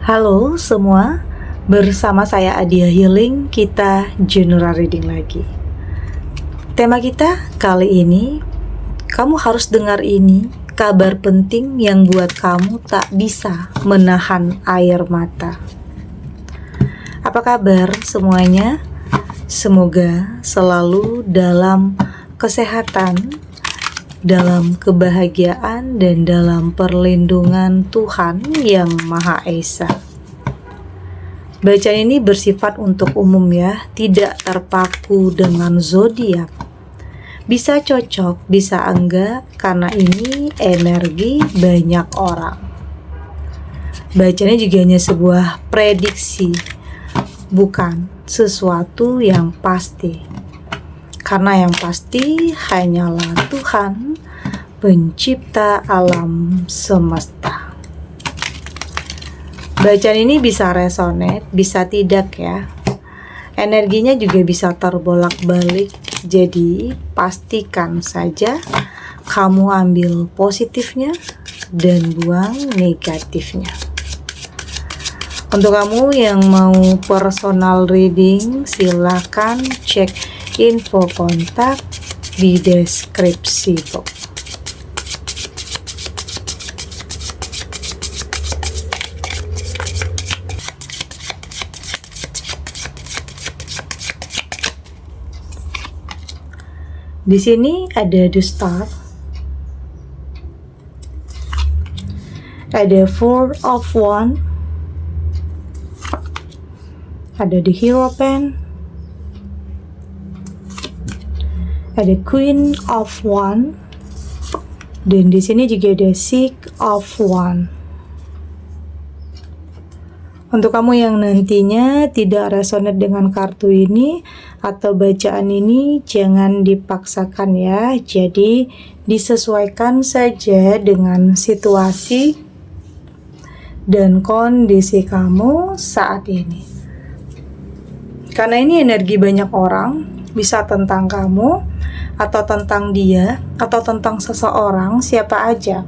Halo semua, bersama saya Adia Healing, kita general reading lagi. Tema kita kali ini, kamu harus dengar ini, kabar penting yang buat kamu tak bisa menahan air mata. Apa kabar semuanya? Semoga selalu dalam kesehatan, dalam kebahagiaan, dan dalam perlindungan Tuhan yang Maha Esa. Bacaan ini bersifat untuk umum ya, tidak terpaku dengan zodiak. Bisa cocok, bisa enggak, karena ini energi banyak orang. Bacanya juga hanya sebuah prediksi, bukan sesuatu yang pasti. Karena yang pasti hanyalah Tuhan, pencipta alam semesta. Bacaan ini bisa resonate, bisa tidak ya. Energinya juga bisa terbolak-balik. Jadi pastikan saja kamu ambil positifnya dan buang negatifnya. Untuk kamu yang mau personal reading, silakan cek info kontak di deskripsi box. Di sini ada the star, ada four of wand, ada the hierophant, ada Queen of Wand, dan di sini juga ada Six of Wand. Untuk kamu yang nantinya tidak resonate dengan kartu ini atau bacaan ini, jangan dipaksakan ya. Jadi disesuaikan saja dengan situasi dan kondisi kamu saat ini. Karena ini energi banyak orang, bisa tentang kamu, atau tentang dia, atau tentang seseorang, siapa aja.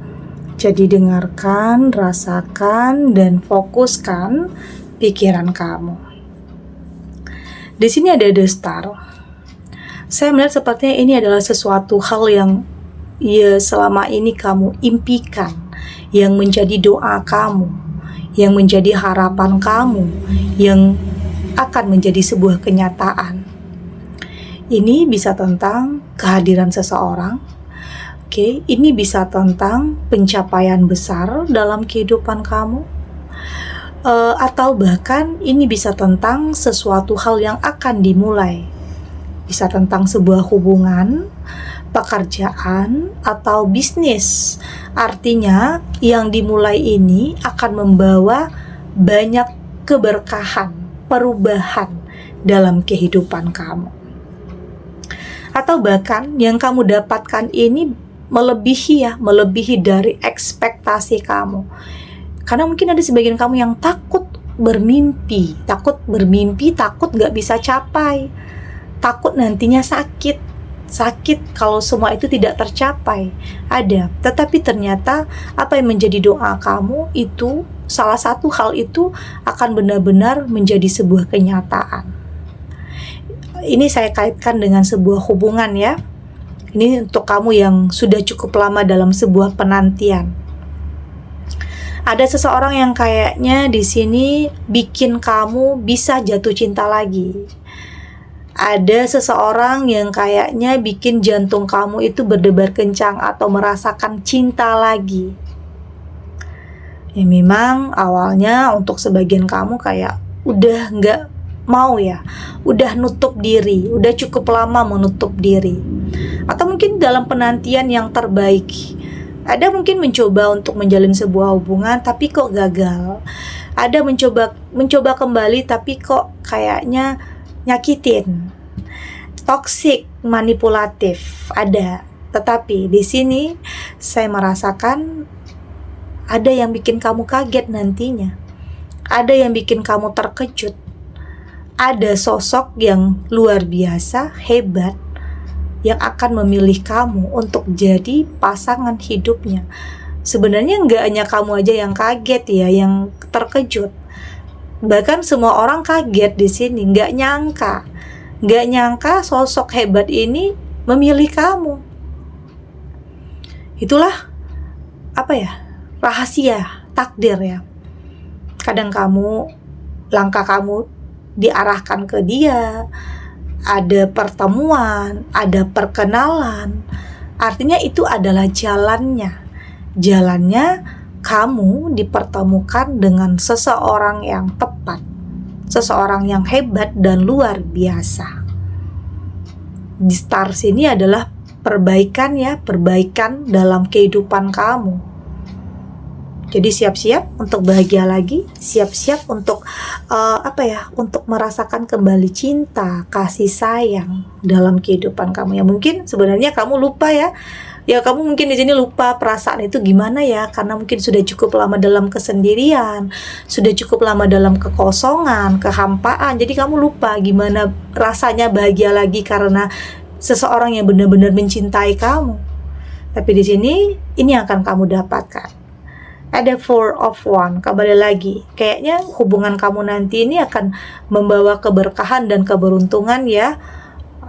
Jadi dengarkan, rasakan, dan fokuskan pikiran kamu. Di sini ada the star. Saya melihat sepertinya ini adalah sesuatu hal yang selama ini kamu impikan, yang menjadi doa kamu, yang menjadi harapan kamu, yang akan menjadi sebuah kenyataan. Ini bisa tentang kehadiran seseorang. Ini bisa tentang pencapaian besar dalam kehidupan kamu. Atau bahkan ini bisa tentang sesuatu hal yang akan dimulai. Bisa tentang sebuah hubungan, pekerjaan, atau bisnis. Artinya yang dimulai ini akan membawa banyak keberkahan, perubahan dalam kehidupan kamu. Atau bahkan yang kamu dapatkan ini melebihi dari ekspektasi kamu. Karena mungkin ada sebagian kamu yang takut bermimpi, takut gak bisa capai, takut nantinya sakit kalau semua itu tidak tercapai. Ada, tetapi ternyata apa yang menjadi doa kamu itu, salah satu hal itu akan benar-benar menjadi sebuah kenyataan. Ini saya kaitkan dengan sebuah hubungan ya. Ini untuk kamu yang sudah cukup lama dalam sebuah penantian. Ada seseorang yang kayaknya di sini bikin kamu bisa jatuh cinta lagi. Ada seseorang yang kayaknya bikin jantung kamu itu berdebar kencang atau merasakan cinta lagi. Ya memang awalnya untuk sebagian kamu kayak udah nggak mau ya, udah nutup diri, udah cukup lama menutup diri. Atau mungkin dalam penantian yang terbaik, ada mungkin mencoba untuk menjalin sebuah hubungan tapi kok gagal. Ada mencoba kembali tapi kok kayaknya nyakitin, toksik, manipulatif. Ada, tetapi di sini saya merasakan ada yang bikin kamu kaget nantinya, ada yang bikin kamu terkejut. Ada sosok yang luar biasa, hebat, yang akan memilih kamu untuk jadi pasangan hidupnya. Sebenarnya nggak hanya kamu aja yang kaget ya, yang terkejut. Bahkan semua orang kaget di sini, nggak nyangka sosok hebat ini memilih kamu. Itulah rahasia takdir ya. Kadang langkah kamu diarahkan ke dia, ada pertemuan, ada perkenalan. Artinya itu adalah jalannya kamu dipertemukan dengan seseorang yang tepat, seseorang yang hebat dan luar biasa. Di stars ini adalah perbaikan dalam kehidupan kamu. Jadi siap-siap untuk bahagia lagi, siap-siap untuk untuk merasakan kembali cinta, kasih sayang dalam kehidupan kamu. Ya mungkin sebenarnya kamu lupa ya. Ya kamu mungkin di sini lupa perasaan itu gimana ya, karena mungkin sudah cukup lama dalam kesendirian, sudah cukup lama dalam kekosongan, kehampaan. Jadi kamu lupa gimana rasanya bahagia lagi karena seseorang yang benar-benar mencintai kamu. Tapi di sini ini akan kamu dapatkan. Ada 4 of Wands, kembali lagi. Kayaknya hubungan kamu nanti ini akan membawa keberkahan dan keberuntungan ya.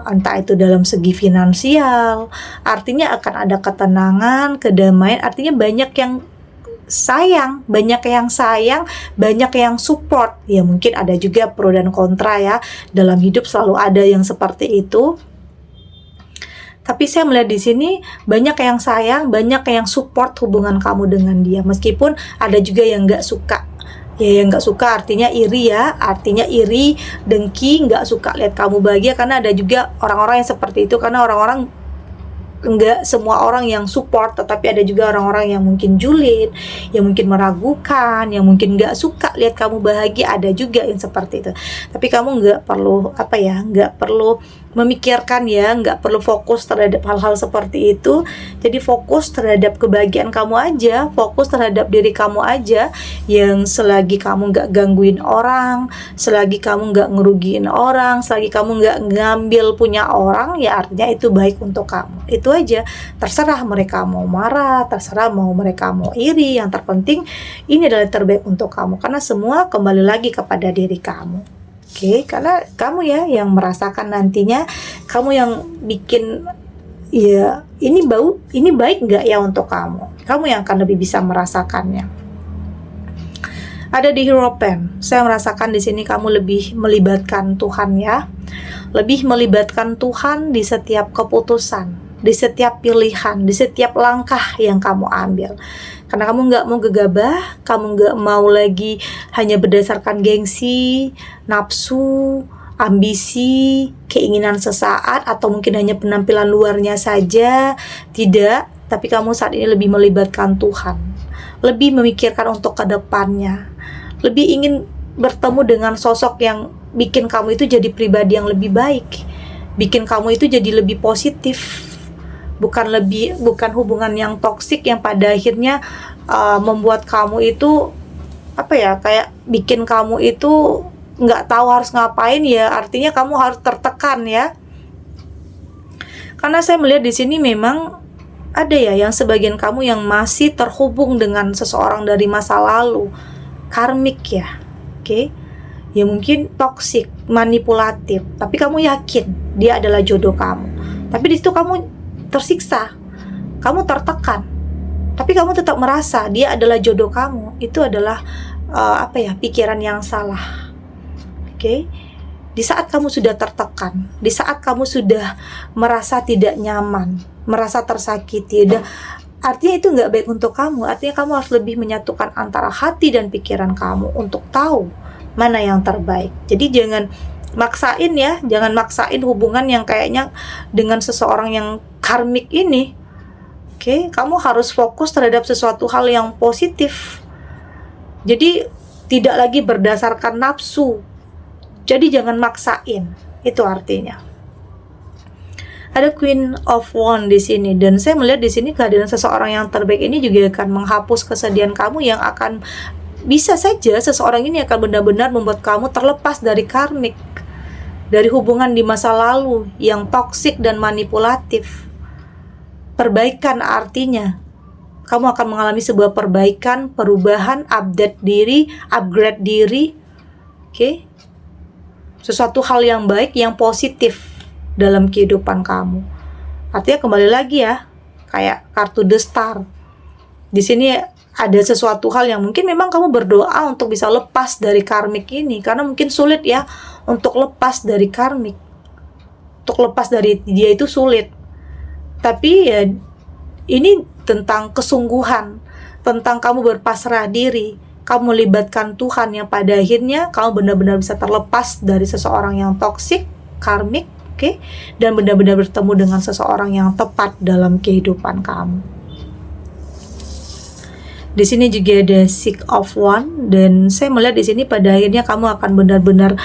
Entah itu dalam segi finansial, artinya akan ada ketenangan, kedamaian, artinya banyak yang sayang, banyak yang support. Ya mungkin ada juga pro dan kontra ya. Dalam hidup selalu ada yang seperti itu. Tapi saya melihat di sini banyak yang sayang, banyak yang support hubungan kamu dengan dia. Meskipun ada juga yang nggak suka. Ya yang nggak suka artinya iri ya, artinya iri, dengki, nggak suka lihat kamu bahagia. Karena ada juga orang-orang yang seperti itu. Karena orang-orang enggak semua orang yang support, tetapi ada juga orang-orang yang mungkin julid, yang mungkin meragukan, yang mungkin nggak suka lihat kamu bahagia. Ada juga yang seperti itu. Tapi kamu nggak perlu nggak perlu memikirkan ya, nggak perlu fokus terhadap hal-hal seperti itu. Jadi fokus terhadap kebahagiaan kamu aja, fokus terhadap diri kamu aja. Yang selagi kamu nggak gangguin orang, selagi kamu nggak ngerugiin orang, selagi kamu nggak ngambil punya orang, ya artinya itu baik untuk kamu. Itu aja. Terserah mereka mau marah, terserah mau mereka mau iri. Yang terpenting ini adalah terbaik untuk kamu, karena semua kembali lagi kepada diri kamu. Oke, karena kamu ya yang merasakan nantinya, kamu yang bikin ya ini baik nggak ya untuk kamu. Kamu yang akan lebih bisa merasakannya. Ada di Hierophant, saya merasakan di sini kamu lebih melibatkan Tuhan ya, lebih melibatkan Tuhan di setiap keputusan, di setiap pilihan, di setiap langkah yang kamu ambil. Karena kamu nggak mau gegabah, kamu nggak mau lagi hanya berdasarkan gengsi, nafsu, ambisi, keinginan sesaat, atau mungkin hanya penampilan luarnya saja. Tidak, tapi kamu saat ini lebih melibatkan Tuhan, lebih memikirkan untuk kedepannya, lebih ingin bertemu dengan sosok yang bikin kamu itu jadi pribadi yang lebih baik, bikin kamu itu jadi lebih positif. Bukan hubungan yang toksik yang pada akhirnya membuat kamu itu kayak bikin kamu itu nggak tahu harus ngapain ya. Artinya kamu harus tertekan ya. Karena saya melihat di sini memang ada ya yang sebagian kamu yang masih terhubung dengan seseorang dari masa lalu, karmik ya. Oke. Ya mungkin toksik, manipulatif, tapi kamu yakin dia adalah jodoh kamu. Tapi di situ kamu tersiksa, kamu tertekan, tapi kamu tetap merasa dia adalah jodoh kamu. Itu adalah pikiran yang salah. Oke. Di saat kamu sudah tertekan, di saat kamu sudah merasa tidak nyaman, merasa tersakiti, artinya itu nggak baik untuk kamu. Artinya kamu harus lebih menyatukan antara hati dan pikiran kamu untuk tahu mana yang terbaik. Jadi jangan maksain hubungan yang kayaknya dengan seseorang yang karmik ini. Oke, kamu harus fokus terhadap sesuatu hal yang positif. Jadi tidak lagi berdasarkan nafsu. Jadi jangan maksain. Itu artinya. Ada Queen of Wands di sini, dan saya melihat di sini kehadiran seseorang yang terbaik ini juga akan menghapus kesedihan kamu, yang akan bisa saja seseorang ini akan benar-benar membuat kamu terlepas dari karmik, dari hubungan di masa lalu yang toksik dan manipulatif. Perbaikan artinya kamu akan mengalami sebuah perbaikan, perubahan, upgrade diri, Oke? Sesuatu hal yang baik, yang positif dalam kehidupan kamu. Artinya kembali lagi ya, kayak kartu The Star. Di sini ada sesuatu hal yang mungkin memang kamu berdoa untuk bisa lepas dari karmik ini, karena mungkin sulit ya untuk lepas dari karmik. Untuk lepas dari dia itu sulit. Tapi ya ini tentang kesungguhan, tentang kamu berpasrah diri, kamu melibatkan Tuhan yang pada akhirnya kamu benar-benar bisa terlepas dari seseorang yang toksik, karmik, oke? Dan benar-benar bertemu dengan seseorang yang tepat dalam kehidupan kamu. Di sini juga ada Six of Wands, dan saya melihat di sini pada akhirnya kamu akan benar-benar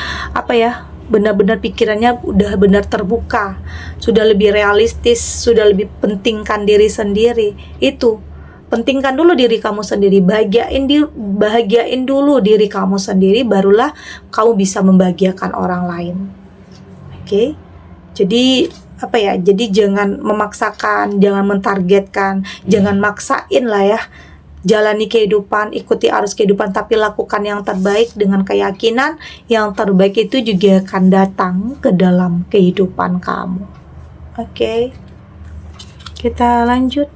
benar-benar pikirannya udah benar terbuka, sudah lebih realistis, sudah lebih pentingkan diri sendiri. Itu pentingkan dulu diri kamu sendiri, bahagiain dulu diri kamu sendiri, barulah kamu bisa membahagiakan orang lain. Oke? Jadi jadi jangan memaksakan, jangan mentargetkan, jangan maksain lah ya. Jalani kehidupan, ikuti arus kehidupan, tapi lakukan yang terbaik dengan keyakinan yang terbaik itu juga akan datang ke dalam kehidupan kamu. Oke, kita lanjut.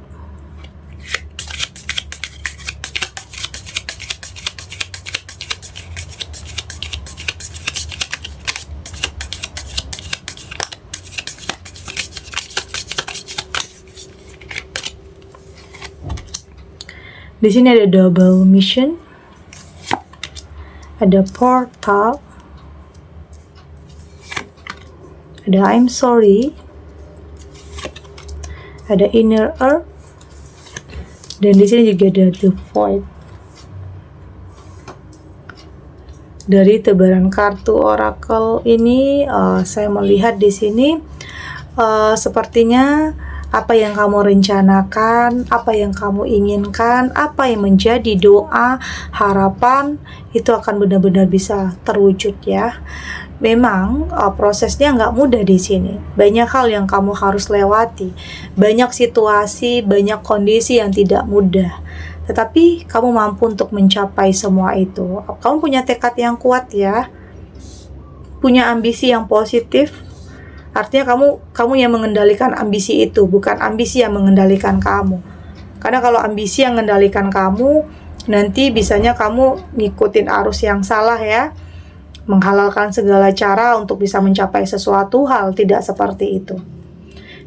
Di sini ada double mission, ada portal, ada I'm sorry, ada inner earth, dan di sini juga ada the void. Dari tebaran kartu oracle ini, saya melihat di sini sepertinya apa yang kamu rencanakan, apa yang kamu inginkan, apa yang menjadi doa, harapan, itu akan benar-benar bisa terwujud ya. Memang prosesnya nggak mudah di sini. Banyak hal yang kamu harus lewati, banyak situasi, banyak kondisi yang tidak mudah. Tetapi kamu mampu untuk mencapai semua itu. Kamu punya tekad yang kuat ya, punya ambisi yang positif. Artinya kamu yang mengendalikan ambisi itu, bukan ambisi yang mengendalikan kamu. Karena kalau ambisi yang mengendalikan kamu, nanti bisanya kamu ngikutin arus yang salah ya, menghalalkan segala cara untuk bisa mencapai sesuatu hal. Tidak seperti itu.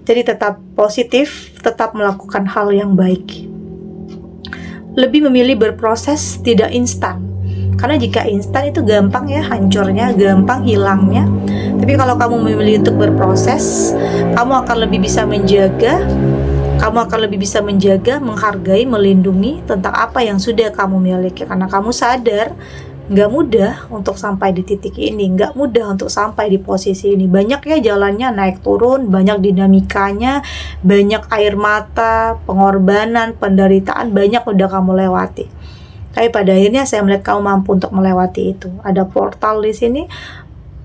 Jadi tetap positif, tetap melakukan hal yang baik. Lebih memilih berproses, tidak instan. Karena jika instan itu gampang ya hancurnya, gampang hilangnya. Tapi kalau kamu memilih untuk berproses, kamu akan lebih bisa menjaga, menghargai, melindungi tentang apa yang sudah kamu miliki. Karena kamu sadar nggak mudah untuk sampai di titik ini, nggak mudah untuk sampai di posisi ini. Banyak ya jalannya, naik turun, banyak dinamikanya, banyak air mata, pengorbanan, penderitaan, banyak udah kamu lewati. Tapi pada akhirnya saya melihat kamu mampu untuk melewati itu. Ada portal di sini.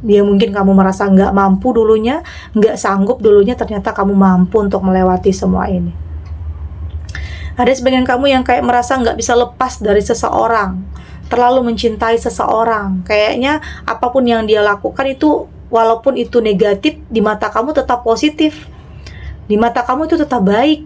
Dia mungkin kamu merasa nggak mampu dulunya, nggak sanggup dulunya, ternyata kamu mampu untuk melewati semua ini. Ada sebagian kamu yang kayak merasa nggak bisa lepas dari seseorang, terlalu mencintai seseorang. Kayaknya apapun yang dia lakukan itu, walaupun itu negatif, di mata kamu tetap positif. Di mata kamu itu tetap baik.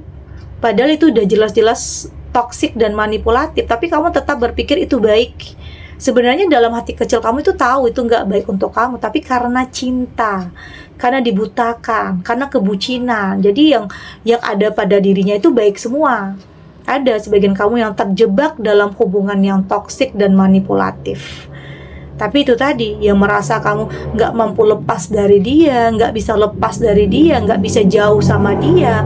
Padahal itu udah jelas-jelas toksik dan manipulatif, tapi kamu tetap berpikir itu baik. Sebenarnya dalam hati kecil kamu itu tahu itu nggak baik untuk kamu, tapi karena cinta, karena dibutakan, karena kebucinan, jadi yang ada pada dirinya itu baik semua. Ada sebagian kamu yang terjebak dalam hubungan yang toksik dan manipulatif. Tapi itu tadi, yang merasa kamu nggak mampu lepas dari dia, nggak bisa lepas dari dia, nggak bisa jauh sama dia,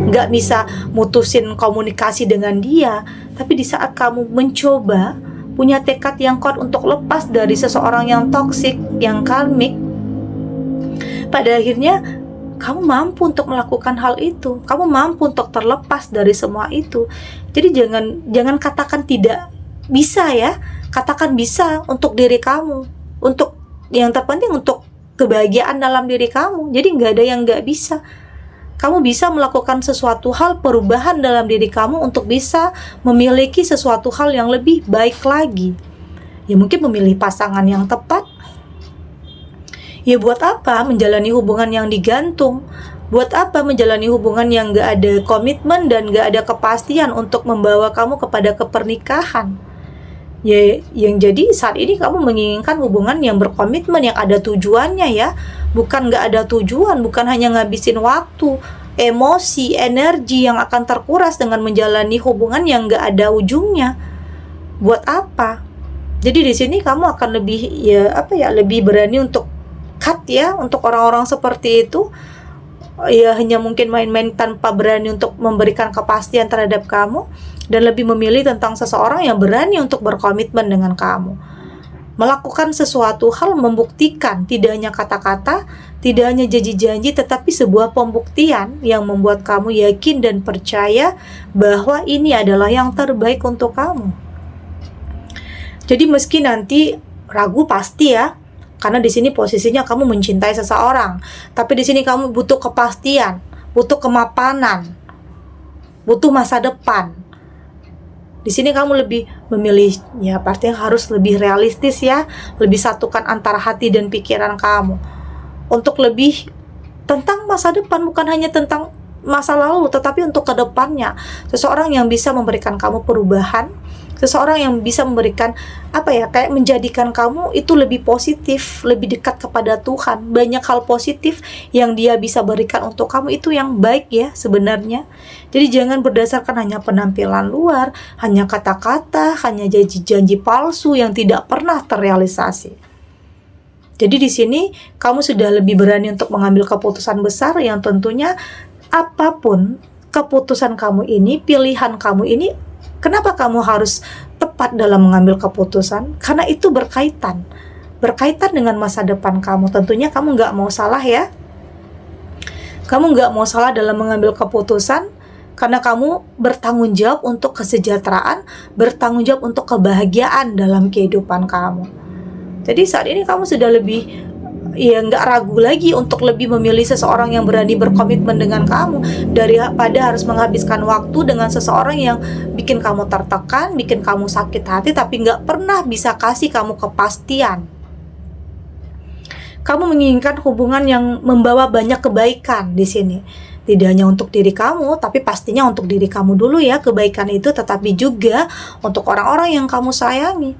nggak bisa mutusin komunikasi dengan dia. Tapi di saat kamu mencoba, punya tekad yang kuat untuk lepas dari seseorang yang toksik, yang karmik, pada akhirnya kamu mampu untuk melakukan hal itu. Kamu mampu untuk terlepas dari semua itu. Jadi jangan katakan tidak bisa ya. Katakan bisa untuk diri kamu. Untuk yang terpenting untuk kebahagiaan dalam diri kamu. Jadi nggak ada yang nggak bisa. Kamu bisa melakukan sesuatu hal, perubahan dalam diri kamu untuk bisa memiliki sesuatu hal yang lebih baik lagi. Ya mungkin memilih pasangan yang tepat, Ya buat apa menjalani hubungan yang digantung? Buat apa menjalani hubungan yang gak ada komitmen dan gak ada kepastian untuk membawa kamu kepada kepernikahan? Ya, yang jadi saat ini kamu menginginkan hubungan yang berkomitmen, yang ada tujuannya ya. Bukan gak ada tujuan, bukan hanya ngabisin waktu, emosi, energi yang akan terkuras dengan menjalani hubungan yang gak ada ujungnya. Buat apa? Jadi di sini kamu akan lebih lebih berani untuk cut ya, untuk orang-orang seperti itu. Ya hanya mungkin main-main tanpa berani untuk memberikan kepastian terhadap kamu, dan lebih memilih tentang seseorang yang berani untuk berkomitmen dengan kamu. Melakukan sesuatu hal membuktikan, tidak hanya kata-kata, tidak hanya janji-janji, tetapi sebuah pembuktian yang membuat kamu yakin dan percaya bahwa ini adalah yang terbaik untuk kamu. Jadi meski nanti ragu pasti ya, karena di sini posisinya kamu mencintai seseorang, tapi di sini kamu butuh kepastian, butuh kemapanan, butuh masa depan. Di sini kamu lebih memilih, ya artinya harus lebih realistis ya, lebih satukan antara hati dan pikiran kamu untuk lebih tentang masa depan, bukan hanya tentang masa lalu, tetapi untuk kedepannya. Seseorang yang bisa memberikan kamu perubahan, seseorang yang bisa memberikan kayak menjadikan kamu itu lebih positif, lebih dekat kepada Tuhan. Banyak hal positif yang dia bisa berikan untuk kamu, itu yang baik ya sebenarnya. Jadi jangan berdasarkan hanya penampilan luar, hanya kata-kata, hanya janji-janji palsu yang tidak pernah terrealisasi. Jadi di sini kamu sudah lebih berani untuk mengambil keputusan besar yang tentunya apapun keputusan kamu ini, pilihan kamu ini, kenapa kamu harus tepat dalam mengambil keputusan? Karena itu berkaitan dengan masa depan kamu. Tentunya kamu nggak mau salah ya. Kamu nggak mau salah dalam mengambil keputusan, karena kamu bertanggung jawab untuk kesejahteraan, bertanggung jawab untuk kebahagiaan dalam kehidupan kamu. Jadi saat ini kamu sudah lebih nggak ragu lagi untuk lebih memilih seseorang yang berani berkomitmen dengan kamu, daripada harus menghabiskan waktu dengan seseorang yang bikin kamu tertekan, bikin kamu sakit hati, tapi nggak pernah bisa kasih kamu kepastian. Kamu menginginkan hubungan yang membawa banyak kebaikan di sini. Tidak hanya untuk diri kamu, tapi pastinya untuk diri kamu dulu ya kebaikan itu, tetapi juga untuk orang-orang yang kamu sayangi.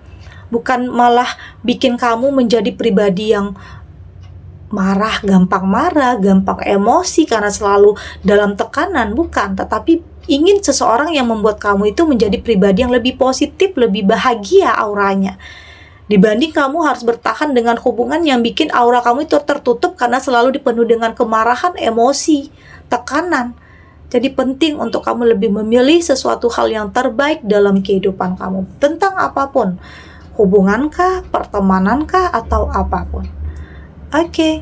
Bukan malah bikin kamu menjadi pribadi yang gampang marah, gampang emosi karena selalu dalam tekanan, bukan, tetapi ingin seseorang yang membuat kamu itu menjadi pribadi yang lebih positif, lebih bahagia auranya, dibanding kamu harus bertahan dengan hubungan yang bikin aura kamu itu tertutup karena selalu dipenuhi dengan kemarahan, emosi, tekanan. Jadi penting untuk kamu lebih memilih sesuatu hal yang terbaik dalam kehidupan kamu, tentang apapun, hubungankah, pertemanan-kah, atau apapun. Oke,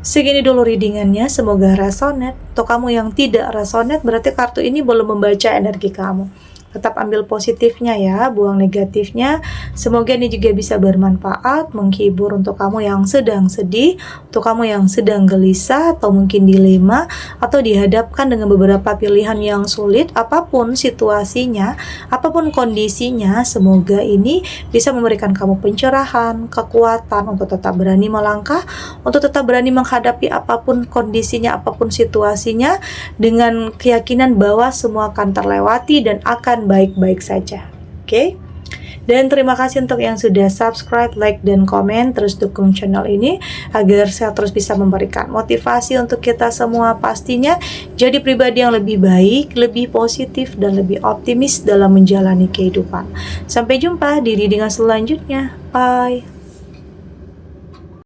segini dulu readingannya, semoga resonate. Untuk kamu yang tidak resonate, berarti kartu ini belum membaca energi kamu. Tetap ambil positifnya ya, buang negatifnya. Semoga ini juga bisa bermanfaat, menghibur untuk kamu yang sedang sedih, untuk kamu yang sedang gelisah, atau mungkin dilema, atau dihadapkan dengan beberapa pilihan yang sulit. Apapun situasinya, apapun kondisinya, semoga ini bisa memberikan kamu pencerahan, kekuatan untuk tetap berani melangkah, untuk tetap berani menghadapi apapun kondisinya, apapun situasinya, dengan keyakinan bahwa semua akan terlewati dan akan baik-baik saja. Oke? Dan terima kasih untuk yang sudah subscribe, like, dan komen. Terus dukung channel ini agar saya terus bisa memberikan motivasi untuk kita semua, pastinya jadi pribadi yang lebih baik, lebih positif, dan lebih optimis dalam menjalani kehidupan. Sampai jumpa di readingan selanjutnya. Bye.